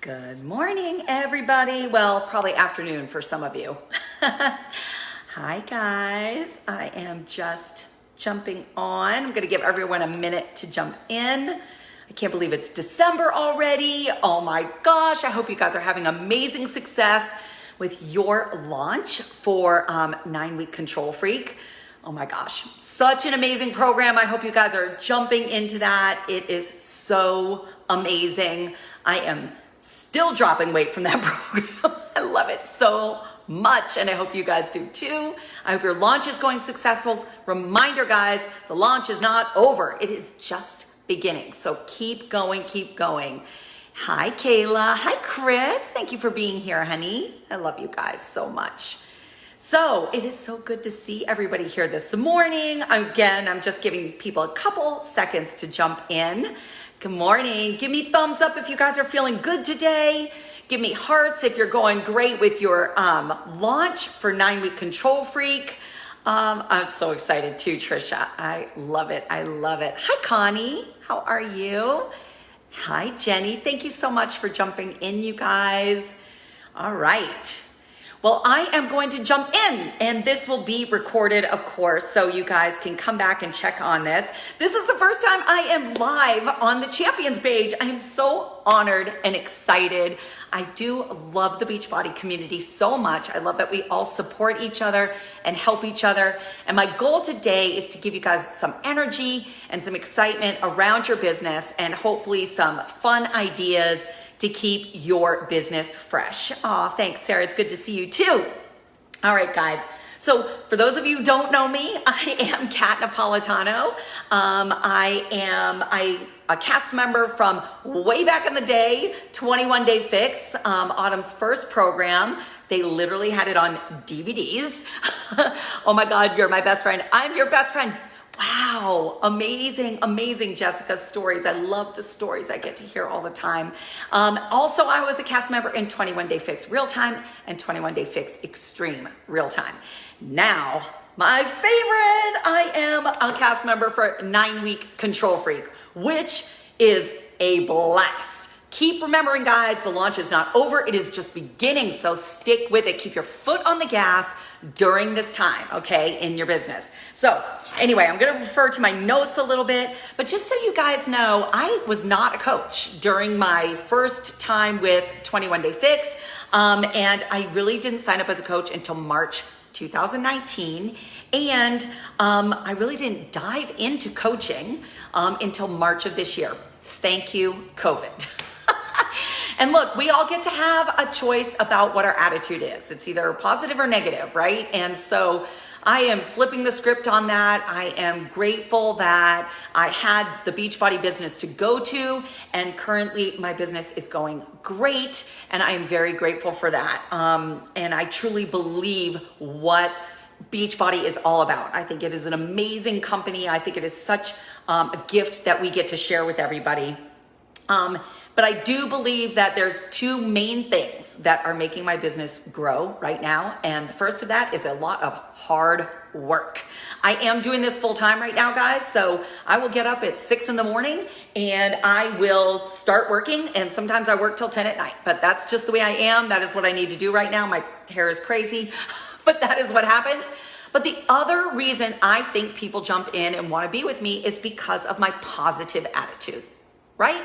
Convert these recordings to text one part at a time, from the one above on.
Good morning, everybody. Well, probably afternoon for some of you. Hi, guys. I am just jumping on. I'm going to give everyone a minute to jump in. I can't believe it's December already. Oh my gosh. I hope you guys are having amazing success with your launch for 9-week Control Freak. Oh my gosh, such an amazing program. I hope you guys are jumping into that. It is so amazing. I am still dropping weight from that program. I love it so much, and I hope you guys do too. I hope your launch is going successful. Reminder, guys, the launch is not over. It is just beginning, so keep going, keep going. Hi, Kayla. Hi, Chris. Thank you for being here, honey. I love you guys so much. So it is so good to see everybody here this morning. Again, I'm just giving people a couple seconds to jump in. Good morning. Give me thumbs up if you guys are feeling good today. Give me hearts if you're going great with your launch for 9-week Control Freak. I'm so excited too, Trisha. I love it. I love it. Hi, Connie. How are you? Hi, Jenny. Thank you so much for jumping in, you guys. All right. Well, I am going to jump in, and this will be recorded, of course, so you guys can come back and check on this. This is the first time I am live on the Champions page. I am so honored and excited. I do love the Beachbody community so much. I love that we all support each other and help each other. And my goal today is to give you guys some energy and some excitement around your business and hopefully some fun ideas to keep your business fresh. Oh, thanks, Sarah. It's good to see you too. All right, guys. So for those of you who don't know me, I am Kat Napolitano. I am a cast member from way back in the day, 21 Day Fix, Autumn's first program. They literally had it on DVDs. Oh my God, you're my best friend. I'm your best friend. Wow, amazing, amazing Jessica's stories. I love the stories I get to hear all the time. Also, I was a cast member in 21 Day Fix Real Time and 21 Day Fix Extreme Real Time. Now, my favorite, I am a cast member for 9-week Control Freak, which is a blast. Keep remembering, guys, the launch is not over. It is just beginning, so stick with it. Keep your foot on the gas during this time, okay, in your business. So anyway, I'm going to refer to my notes a little bit, but just so you guys know, I was not a coach during my first time with 21 Day Fix, and I really didn't sign up as a coach until March 2019, and I really didn't dive into coaching until March of this year. Thank you, COVID. And look, we all get to have a choice about what our attitude is. It's either positive or negative, right? And so I am flipping the script on that. I am grateful that I had the Beachbody business to go to, and currently my business is going great, and I am very grateful for that. And I truly believe what Beachbody is all about. I think it is an amazing company. I think it is such a gift that we get to share with everybody. But I do believe that there's two main things that are making my business grow right now. And the first of that is a lot of hard work. I am doing this full time right now, guys. So I will get up at 6 in the morning and I will start working. And sometimes I work till 10 at night, but that's just the way I am. That is what I need to do right now. My hair is crazy, but that is what happens. But the other reason I think people jump in and want to be with me is because of my positive attitude, right?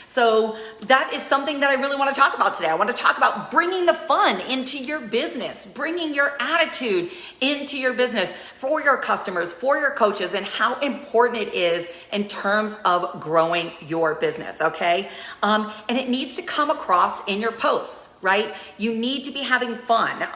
So that is something that I really want to talk about today. I want to talk about bringing the fun into your business, bringing your attitude into your business for your customers, for your coaches, and how important it is in terms of growing your business, okay? And it needs to come across in your posts, right? You need to be having fun.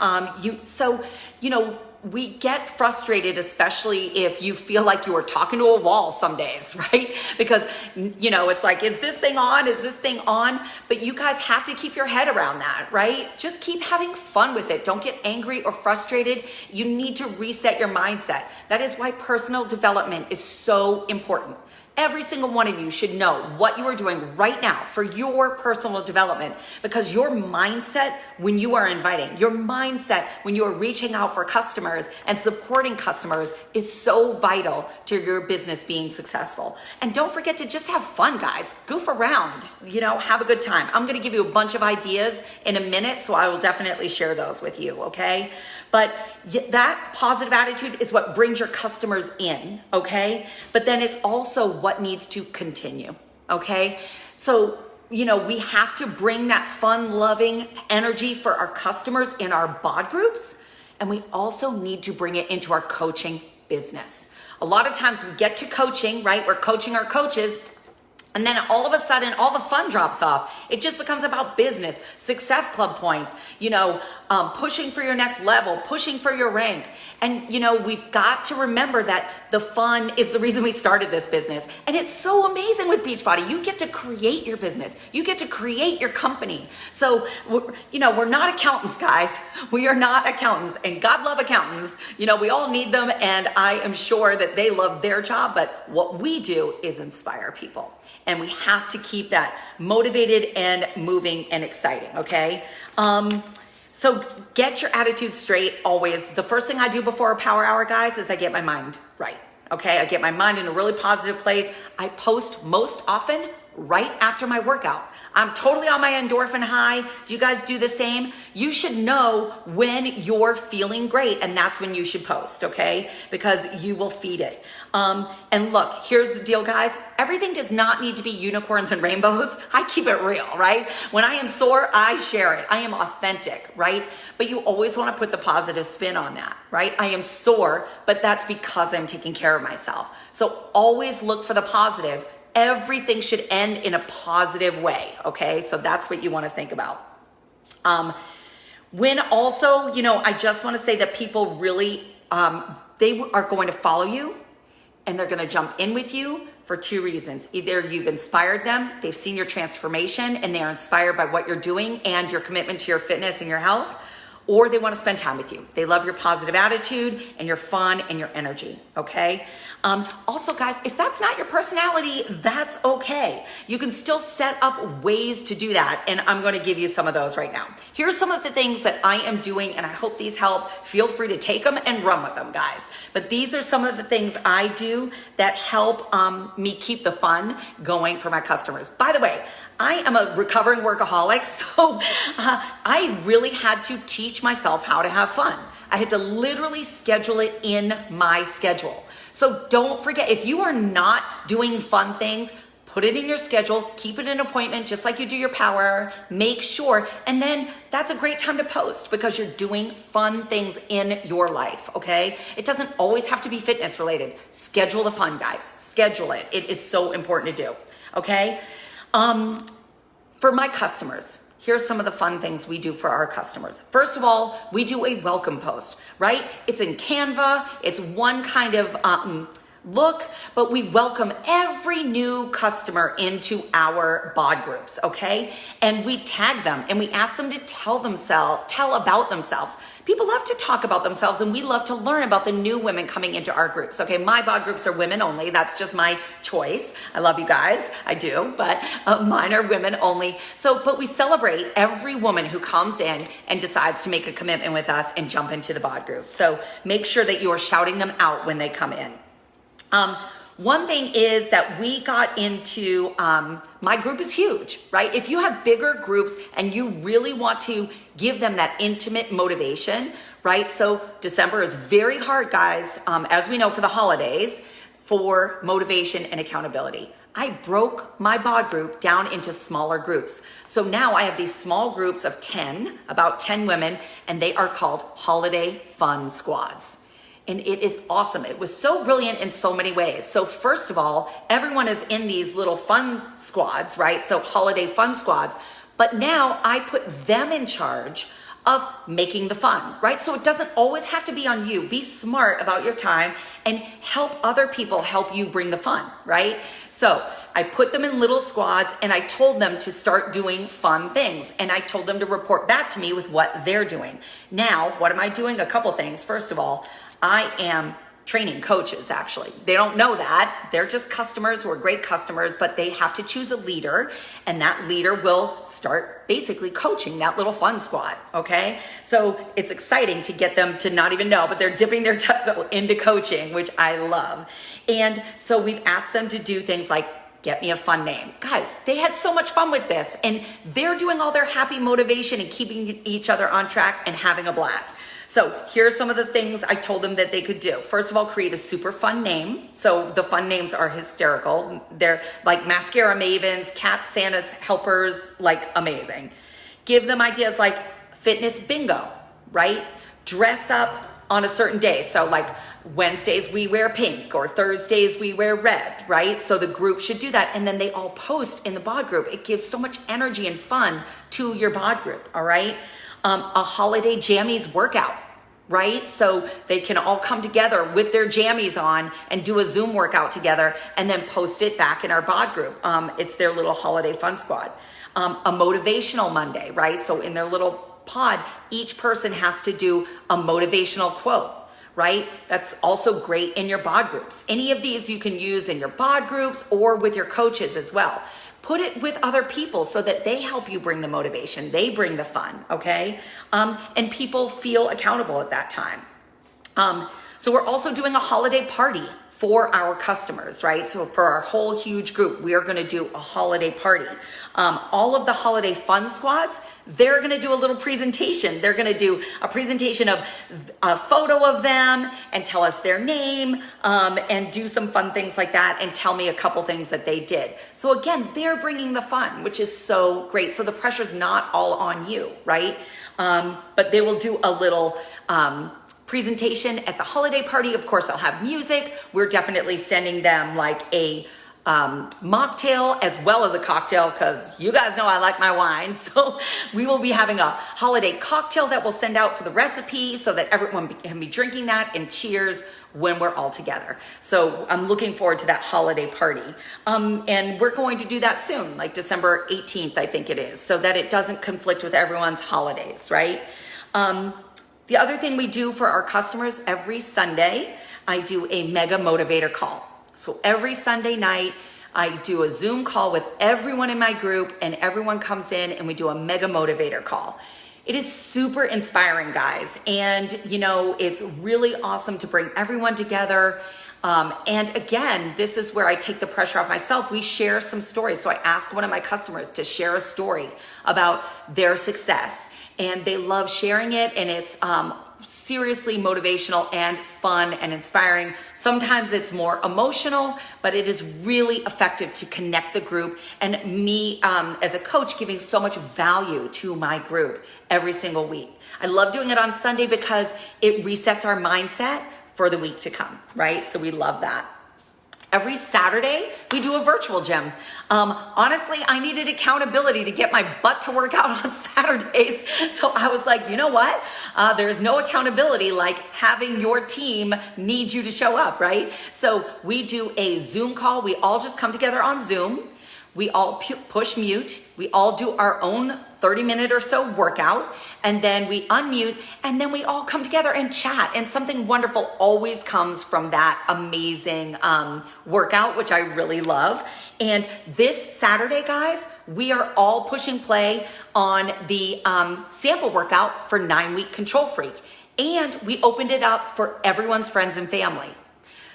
We get frustrated, especially if you feel like you are talking to a wall some days, right? Because, it's like, is this thing on? Is this thing on? But you guys have to keep your head around that, right? Just keep having fun with it. Don't get angry or frustrated. You need to reset your mindset. That is why personal development is so important. Every single one of you should know what you are doing right now for your personal development, because your mindset when you are inviting, your mindset when you are reaching out for customers and supporting customers is so vital to your business being successful. And don't forget to just have fun, guys. Goof around, have a good time. I'm going to give you a bunch of ideas in a minute, so I will definitely share those with you, okay? But that positive attitude is what brings your customers in, okay? But then it's also what needs to continue, okay? So, we have to bring that fun, loving energy for our customers in our bod groups, and we also need to bring it into our coaching business. A lot of times we get to coaching, right? We're coaching our coaches, and then all of a sudden, all the fun drops off. It just becomes about business, success club points, pushing for your next level, pushing for your rank. And, we've got to remember that the fun is the reason we started this business. And it's so amazing with Beachbody. You get to create your business. You get to create your company. So, we're not accountants, guys. We are not accountants. And God love accountants. We all need them. And I am sure that they love their job. But what we do is inspire people. And we have to keep that motivated and moving and exciting, okay? So get your attitude straight always. The first thing I do before a power hour, guys, is I get my mind right, okay? I get my mind in a really positive place. I post most often right after my workout. I'm totally on my endorphin high. Do you guys do the same? You should know when you're feeling great, and that's when you should post, okay? Because you will feed it. And look, here's the deal, guys. Everything does not need to be unicorns and rainbows. I keep it real, right? When I am sore, I share it. I am authentic, right? But you always want to put the positive spin on that, right? I am sore, but that's because I'm taking care of myself. So always look for the positive. Everything should end in a positive way, okay? So that's what you want to think about. When also, I just want to say that people really, they are going to follow you and they're going to jump in with you for two reasons. Either you've inspired them, they've seen your transformation and they are inspired by what you're doing and your commitment to your fitness and your health, or they want to spend time with you. They love your positive attitude and your fun and your energy, okay? Also, guys, if that's not your personality, that's okay. You can still set up ways to do that, and I'm going to give you some of those right now. Here's some of the things that I am doing, and I hope these help. Feel free to take them and run with them, guys. But these are some of the things I do that help me keep the fun going for my customers. By the way, I am a recovering workaholic, so I really had to teach myself how to have fun. I had to literally schedule it in my schedule. So don't forget, if you are not doing fun things, put it in your schedule, keep it an appointment just like you do your power hour, make sure, and then that's a great time to post because you're doing fun things in your life, okay? It doesn't always have to be fitness related. Schedule the fun, guys. Schedule it. It is so important to do, okay? For my customers, here's some of the fun things we do for our customers. First of all, we do a welcome post, right? It's in Canva. It's one kind of look, but we welcome every new customer into our bod groups, okay? And we tag them and we ask them to tell about themselves. People love to talk about themselves and we love to learn about the new women coming into our groups, okay? My bod groups are women only. That's just my choice. I love you guys. I do, but mine are women only. So, but we celebrate every woman who comes in and decides to make a commitment with us and jump into the bod group. So make sure that you are shouting them out when they come in. One thing is that we got into, my group is huge, right? If you have bigger groups and you really want to give them that intimate motivation, right? So December is very hard, guys, as we know, for the holidays, for motivation and accountability. I broke my bod group down into smaller groups. So now I have these small groups of 10, about 10 women, and they are called Holiday Fun Squads. And it is awesome. It was so brilliant in so many ways. So first of all, everyone is in these little fun squads, right? So holiday fun squads. But now I put them in charge of making the fun, right? So it doesn't always have to be on you. Be smart about your time and help other people help you bring the fun, right? So I put them in little squads and I told them to start doing fun things. And I told them to report back to me with what they're doing. Now, what am I doing? A couple things. First of all, I am training coaches, actually. They don't know that. They're just customers who are great customers, but they have to choose a leader, and that leader will start basically coaching that little fun squad, okay? So it's exciting to get them to not even know, but they're dipping their toe into coaching, which I love. And so we've asked them to do things like, get me a fun name. Guys, they had so much fun with this, and they're doing all their happy motivation and keeping each other on track and having a blast. So here's some of the things I told them that they could do. First of all, create a super fun name. So the fun names are hysterical. They're like mascara mavens, cat Santa's helpers, like amazing. Give them ideas like fitness bingo, right? Dress up on a certain day. So like Wednesdays we wear pink, or Thursdays we wear red, right? So the group should do that. And then they all post in the bod group. It gives so much energy and fun to your bod group, all right? A holiday jammies workout, right? So they can all come together with their jammies on and do a Zoom workout together and then post it back in our bod group. It's their little holiday fun squad. A motivational Monday, right? So in their little pod, each person has to do a motivational quote, right? That's also great in your bod groups. Any of these you can use in your bod groups or with your coaches as well. Put it with other people so that they help you bring the motivation, they bring the fun, okay? And people feel accountable at that time. So we're also doing a holiday party for our customers, right? So for our whole huge group, we are gonna do a holiday party. All of the holiday fun squads, they're gonna do a little presentation. They're gonna do a presentation of a photo of them and tell us their name, and do some fun things like that and tell me a couple things that they did. So again, they're bringing the fun, which is so great. So the pressure's not all on you, right? But they will do a little, presentation at the holiday party. Of course, I'll have music. We're definitely sending them like a mocktail as well as a cocktail, because you guys know I like my wine. So we will be having a holiday cocktail that we'll send out for the recipe so that everyone can be drinking that and cheers when we're all together. So I'm looking forward to that holiday party. And we're going to do that soon, like December 18th, I think it is, so that it doesn't conflict with everyone's holidays, right? The other thing we do for our customers every Sunday, I do a mega motivator call. So every Sunday night, I do a Zoom call with everyone in my group, and everyone comes in and we do a mega motivator call. It is super inspiring, guys. And you know, it's really awesome to bring everyone together. And again, this is where I take the pressure off myself. We share some stories. So I asked one of my customers to share a story about their success, and they love sharing it. And it's seriously motivational and fun and inspiring. Sometimes it's more emotional, but it is really effective to connect the group, and me as a coach giving so much value to my group every single week. I love doing it on Sunday because it resets our mindset for the week to come, right? So we love that. Every Saturday, we do a virtual gym. Honestly, I needed accountability to get my butt to work out on Saturdays. So I was like, you know what? There's no accountability like having your team need you to show up, right? So we do a Zoom call. We all just come together on Zoom. We all push mute. We all do our own 30-minute or so workout, and then we unmute, and then we all come together and chat, and something wonderful always comes from that amazing workout, which I really love. And this Saturday, guys, we are all pushing play on the sample workout for 9-week Control Freak, and we opened it up for everyone's friends and family.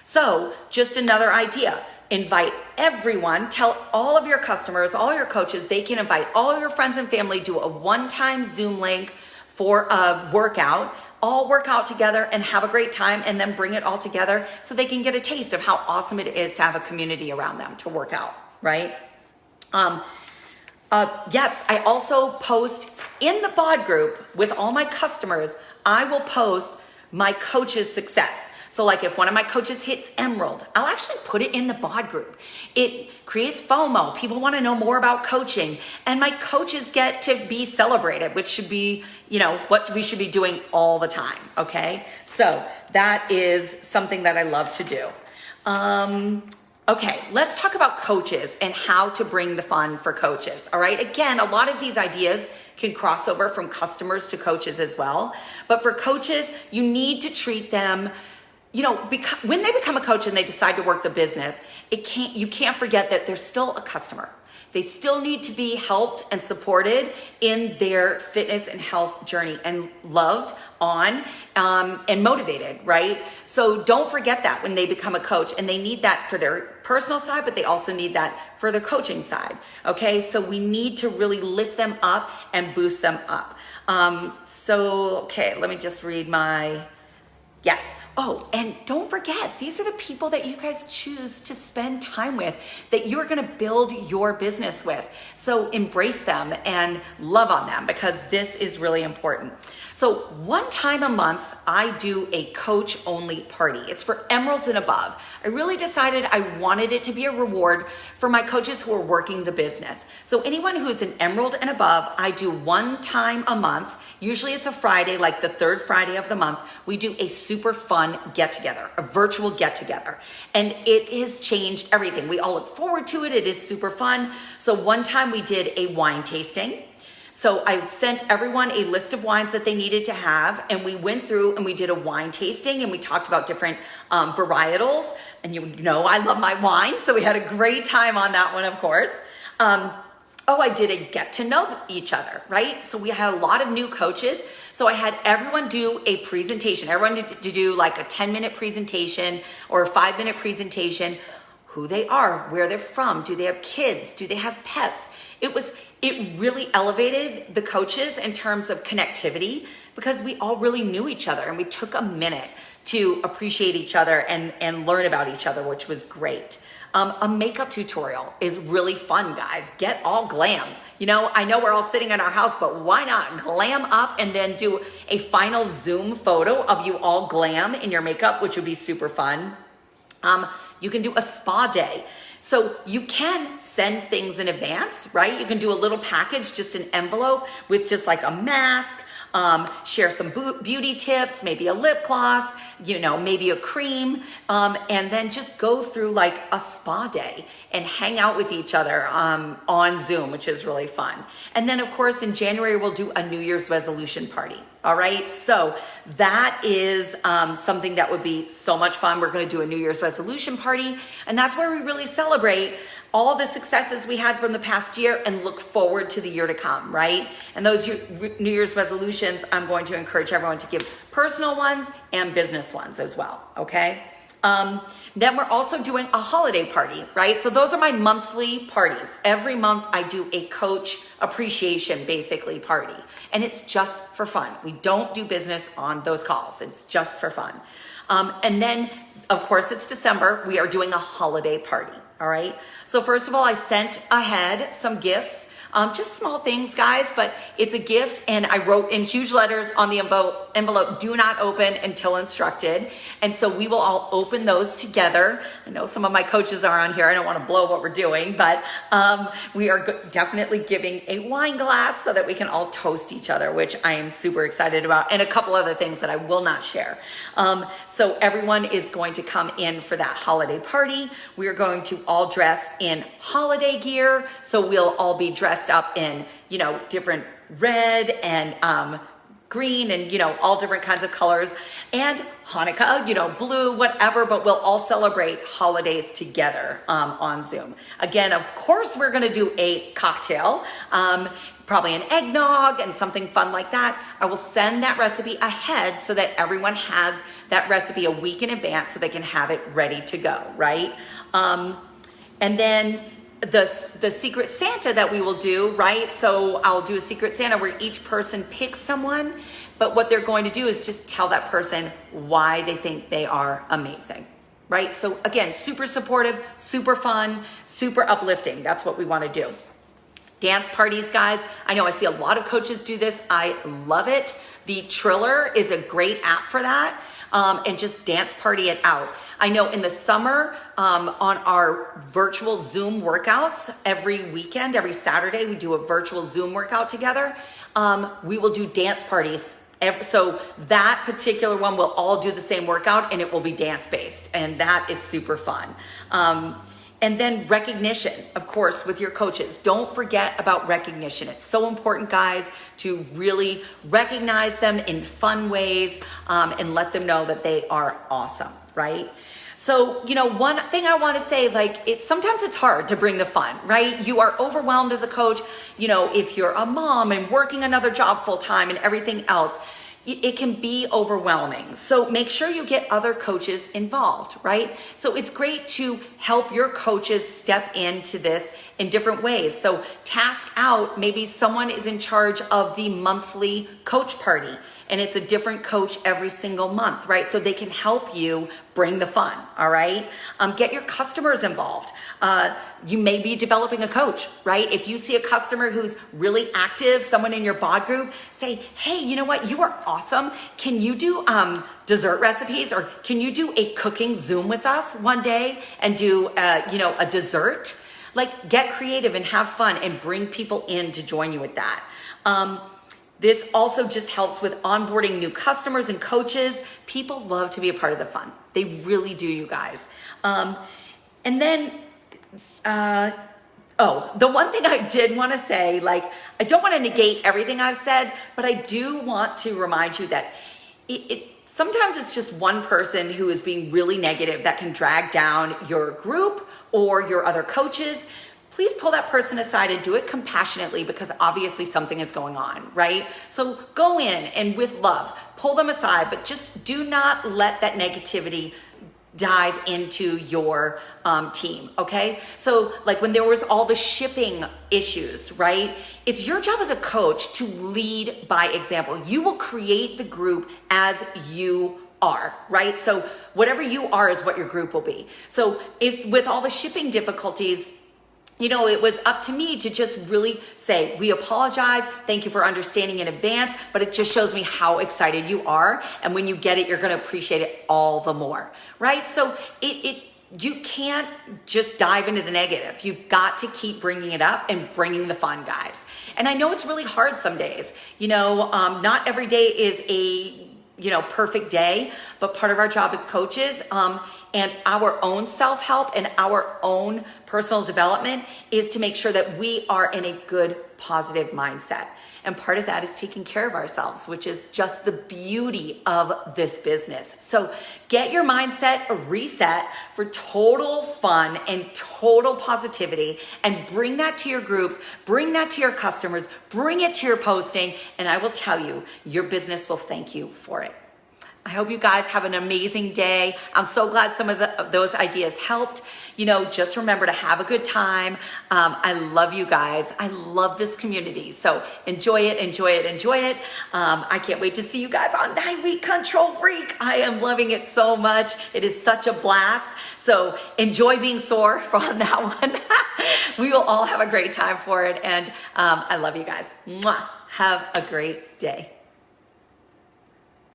So just another idea. Invite everyone, tell all of your customers, all your coaches, they can invite all your friends and family, do a one-time Zoom link for a workout, all work out together and have a great time, and then bring it all together so they can get a taste of how awesome it is to have a community around them to work out, right? Yes, I also post in the bod group with all my customers, I will post my coach's success. So like if one of my coaches hits Emerald, I'll actually put it in the bod group. It creates FOMO. People want to know more about coaching, and my coaches get to be celebrated, which should be, you know, what we should be doing all the time. Okay. So that is something that I love to do. Okay, let's talk about coaches and how to bring the fun for coaches. All right. Again, a lot of these ideas can cross over from customers to coaches as well. But for coaches, you need to treat them when they become a coach and they decide to work the business, you can't forget that they're still a customer. They still need to be helped and supported in their fitness and health journey and loved on and motivated, right? So don't forget that when they become a coach, and they need that for their personal side, but they also need that for their coaching side, okay? So we need to really lift them up and boost them up. Okay, let me just read yes. Oh, and don't forget, these are the people that you guys choose to spend time with, that you're going to build your business with. So embrace them and love on them, because this is really important. So one time a month, I do a coach only party. It's for emeralds and above. I really decided I wanted it to be a reward for my coaches who are working the business. So anyone who is an emerald and above, I do one time a month. Usually it's a Friday, like the third Friday of the month. We do a super fun get together, a virtual get together. And it has changed everything. We all look forward to it. It is super fun. So one time we did a wine tasting. So I sent everyone a list of wines that they needed to have, and we went through and we did a wine tasting, and we talked about different varietals. And I love my wine, so we had a great time on that one, of course. I did a get to know each other, right? So we had a lot of new coaches. So I had everyone do a presentation. Everyone to do like a 10-minute presentation or a 5-minute presentation, who they are, where they're from, do they have kids, do they have pets? It really elevated the coaches in terms of connectivity, because we all really knew each other, and we took a minute to appreciate each other and learn about each other, which was great. A makeup tutorial is really fun, guys. Get all glam. I know we're all sitting in our house, but why not glam up and then do a final Zoom photo of you all glam in your makeup, which would be super fun. You can do a spa day. So you can send things in advance, right? You can do a little package, just an envelope with just like a mask, share some beauty tips, maybe a lip gloss, maybe a cream, and then just go through like a spa day and hang out with each other on Zoom, which is really fun. And then of course in January, we'll do a New Year's resolution party. All right, so that is something that would be so much fun. We're going to do a New Year's resolution party, and that's where we really celebrate all the successes we had from the past year and look forward to the year to come, right? And those New Year's resolutions, I'm going to encourage everyone to give personal ones and business ones as well, okay? Then we're also doing a holiday party, right? So those are my monthly parties. Every month I do a coach appreciation basically party, and it's just for fun. We don't do business on those calls. It's just for fun. And then of course it's December. We are doing a holiday party. All right. So first of all, I sent ahead some gifts, just small things, guys, but it's a gift. And I wrote in huge letters on the envelope, do not open until instructed. And so we will all open those together. I know some of my coaches are on here. I don't want to blow what we're doing, but we are definitely giving a wine glass so that we can all toast each other, which I am super excited about, and a couple other things that I will not share. So everyone is going to come in for that holiday party. We are going to all dress in holiday gear. So we'll all be dressed up in, different red and green and, all different kinds of colors, and Hanukkah, blue, whatever, but we'll all celebrate holidays together on Zoom. Again, of course, we're going to do a cocktail, probably an eggnog and something fun like that. I will send that recipe ahead so that everyone has that recipe a week in advance so they can have it ready to go, right? And then the Secret Santa that we will do, right? So I'll do a Secret Santa where each person picks someone, but what they're going to do is just tell that person why they think they are amazing, right? So again, super supportive, super fun, super uplifting. That's what we want to do. Dance parties, guys. I know I see a lot of coaches do this. I love it. The Triller is a great app for that. And just dance party it out. I know in the summer, on our virtual Zoom workouts, every weekend, every Saturday, we do a virtual Zoom workout together. We will do dance parties. So that particular one will all do the same workout, and it will be dance based, and that is super fun. And then recognition, of course, with your coaches. Don't forget about recognition. It's so important, guys, to really recognize them in fun ways and let them know that they are awesome. right? So, one thing I want to say, sometimes it's hard to bring the fun, right? You are overwhelmed as a coach. If you're a mom and working another job full time and everything else, it can be overwhelming. So make sure you get other coaches involved, right? So it's great to help your coaches step into this in different ways. So task out, maybe someone is in charge of the monthly coach party and it's a different coach every single month, right? So they can help you bring the fun, all right? Get your customers involved. You may be developing a coach, right? If you see a customer who's really active, someone in your bod group, say, hey, you know what? You are awesome. Can you do dessert recipes, or can you do a cooking Zoom with us one day and do, a dessert? Get creative and have fun and bring people in to join you with that. This also just helps with onboarding new customers and coaches. People love to be a part of the fun. They really do, you guys. And then, the one thing I did want to say, I don't want to negate everything I've said, but I do want to remind you that sometimes it's just one person who is being really negative that can drag down your group or your other coaches. Please pull that person aside and do it compassionately, because obviously something is going on, right? So go in and with love, pull them aside, but just do not let that negativity dive into your team, okay? So when there was all the shipping issues, right? It's your job as a coach to lead by example. You will create the group as you are, right? So whatever you are is what your group will be. So if with all the shipping difficulties, it was up to me to just really say, we apologize. Thank you for understanding in advance, but it just shows me how excited you are. And when you get it, you're going to appreciate it all the more, right? So you can't just dive into the negative. You've got to keep bringing it up and bringing the fun, guys. And I know it's really hard some days. Not every day is a perfect day, but part of our job as coaches, and our own self-help and our own personal development is to make sure that we are in a good, positive mindset. And part of that is taking care of ourselves, which is just the beauty of this business. So get your mindset reset for total fun and total positivity, and bring that to your groups, bring that to your customers, bring it to your posting, and I will tell you, your business will thank you for it. I hope you guys have an amazing day. I'm so glad some of those ideas helped. Just remember to have a good time. I love you guys. I love this community. So enjoy it, enjoy it, enjoy it. I can't wait to see you guys on 9-Week Control Freak. I am loving it so much. It is such a blast. So enjoy being sore on that one. We will all have a great time for it. And I love you guys. Mwah. Have a great day.